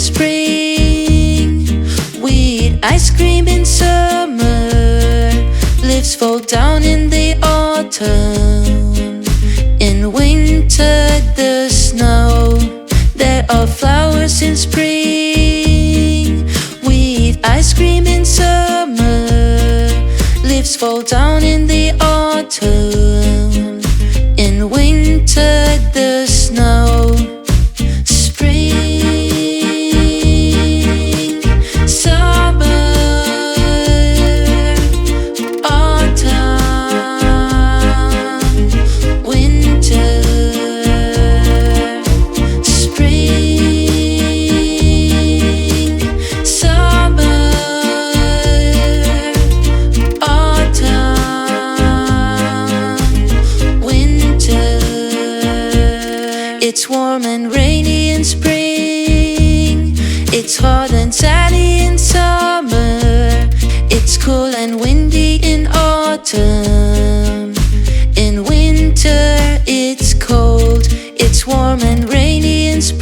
spring, we eat ice cream in summer. Leaves fall down in the autumn. In winter, the snow. There are flowers in spring. We eat ice cream in summer. Leaves fall down in the autumn. In winter, the snow. Spring, summer, autumn, winter. Spring, summer, autumn, winter. It's warm and rainy in spring. It's hot and sunny in summer. It's cool and windy in autumn. In winter, it's cold. It's warm and rainy in spring.